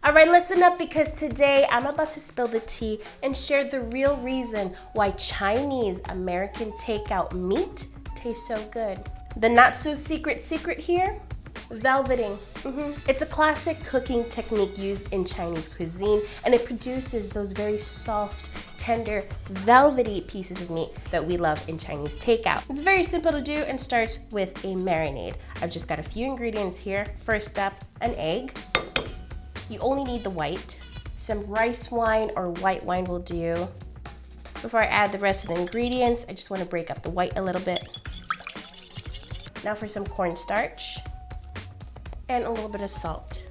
All right, listen up, because today I'm about to spill the tea and share the real reason why Chinese American takeout meat tastes so good. The not so secret here, velveting. It's a classic cooking technique used in Chinese cuisine, and it produces those very soft, tender, velvety pieces of meat that we love in Chinese takeout. It's very simple to do and starts with a marinade. I've just got a few ingredients here. First up, an egg. You only need the white. Some rice wine or white wine will do. Before I add the rest of the ingredients, I just want to break up the white a little bit. Now for some cornstarch and a little bit of salt.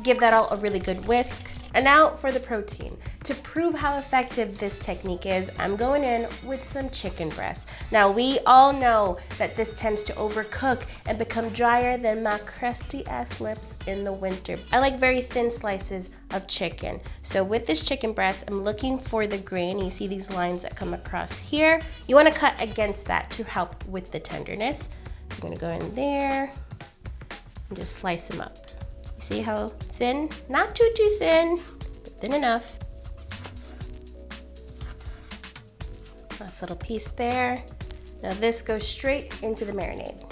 Give that all a really good whisk. And now for the protein. To prove how effective this technique is, I'm going in with some chicken breast. Now we all know that this tends to overcook and become drier than my crusty ass lips in the winter. I like very thin slices of chicken. So with this chicken breast, I'm looking for the grain. You see these lines that come across here. You want to cut against that to help with the tenderness. So I'm going to go in there and just slice them up. See how thin? Not too thin, but thin enough. Nice little piece there. Now this goes straight into the marinade.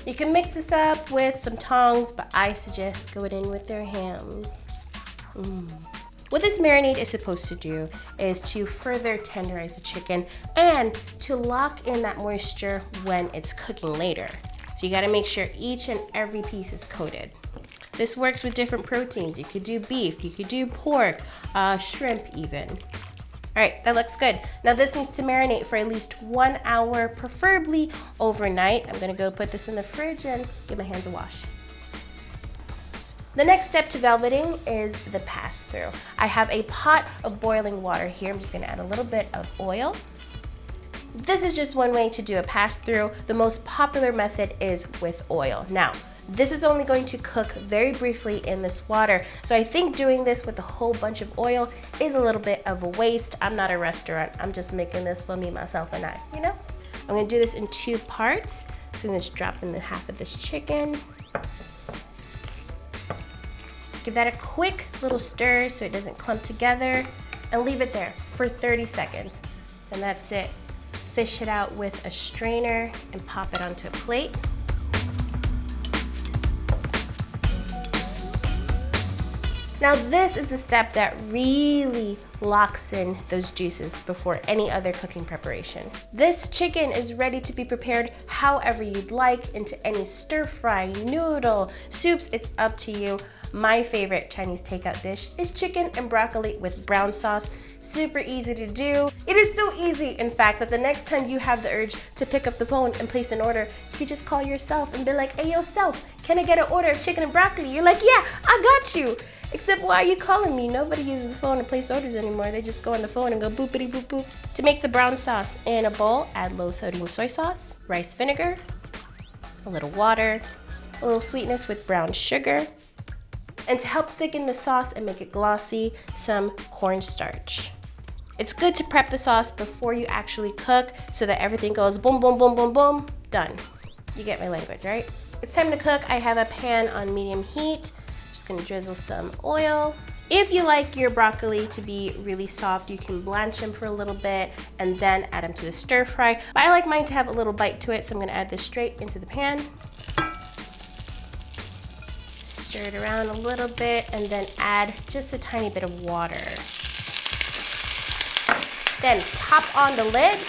You can mix this up with some tongs, but I suggest going in with their hands. What this marinade is supposed to do is to further tenderize the chicken and to lock in that moisture when it's cooking later. So you gotta make sure each and every piece is coated. This works with different proteins. You could do beef, you could do pork, shrimp even. All right, that looks good. Now this needs to marinate for at least 1 hour, preferably overnight. I'm gonna go put this in the fridge and give my hands a wash. The next step to velveting is the pass-through. I have a pot of boiling water here. I'm just gonna add a little bit of oil. This is just one way to do a pass-through. The most popular method is with oil. Now, this is only going to cook very briefly in this water, so I think doing this with a whole bunch of oil is a little bit of a waste. I'm not a restaurant. I'm just making this for me, myself, and I, you know? I'm gonna do this in 2 parts. So I'm gonna just drop in the half of this chicken. Give that a quick little stir so it doesn't clump together, and leave it there for 30 seconds. And that's it. Fish it out with a strainer and pop it onto a plate. Now this is the step that really locks in those juices before any other cooking preparation. This chicken is ready to be prepared however you'd like, into any stir fry, noodle, soups, it's up to you. My favorite Chinese takeout dish is chicken and broccoli with brown sauce. Super easy to do. It is so easy, in fact, that the next time you have the urge to pick up the phone and place an order, you can just call yourself and be like, hey, yo, self, can I get an order of chicken and broccoli? You're like, yeah, I got you. Except, why are you calling me? Nobody uses the phone to place orders anymore. They just go on the phone and go boopity boop boop. To make the brown sauce in a bowl, add low sodium soy sauce, rice vinegar, a little water, a little sweetness with brown sugar, and to help thicken the sauce and make it glossy, some cornstarch. It's good to prep the sauce before you actually cook so that everything goes boom, boom, boom, boom, boom, done. You get my language, right? It's time to cook. I have a pan on medium heat. Just gonna drizzle some oil. If you like your broccoli to be really soft, you can blanch them for a little bit and then add them to the stir fry. But I like mine to have a little bite to it, so I'm gonna add this straight into the pan. Stir it around a little bit and then add just a tiny bit of water. Then pop on the lid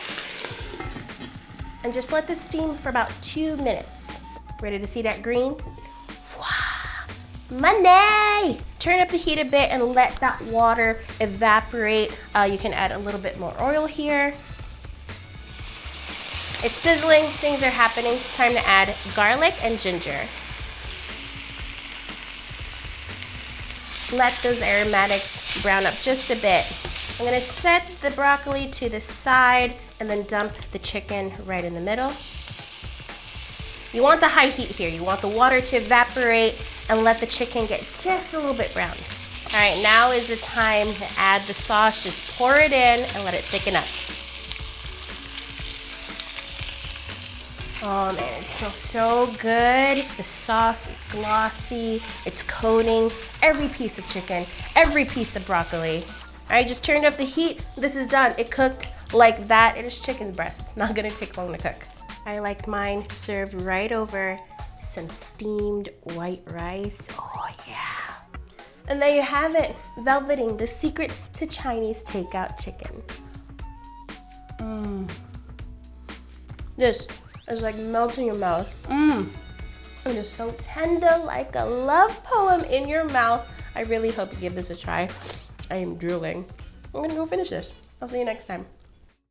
and just let this steam for about 2 minutes. Ready to see that green? Monday! Turn up the heat a bit and let that water evaporate. You can add a little bit more oil here. It's sizzling, things are happening. Time to add garlic and ginger. Let those aromatics brown up just a bit. I'm gonna set the broccoli to the side and then dump the chicken right in the middle. You want the high heat here. You want the water to evaporate and let the chicken get just a little bit brown. All right, now is the time to add the sauce. Just pour it in and let it thicken up. Oh man, it smells so good. The sauce is glossy. It's coating every piece of chicken, every piece of broccoli. I just turned off the heat. This is done. It cooked like that. It is chicken breast. It's not gonna take long to cook. I like mine served right over some steamed white rice. Oh yeah. And there you have it, velveting, the secret to Chinese takeout chicken. This is like melting in your mouth. It is so tender, like a love poem in your mouth. I really hope you give this a try. I am drooling. I'm gonna go finish this. I'll see you next time.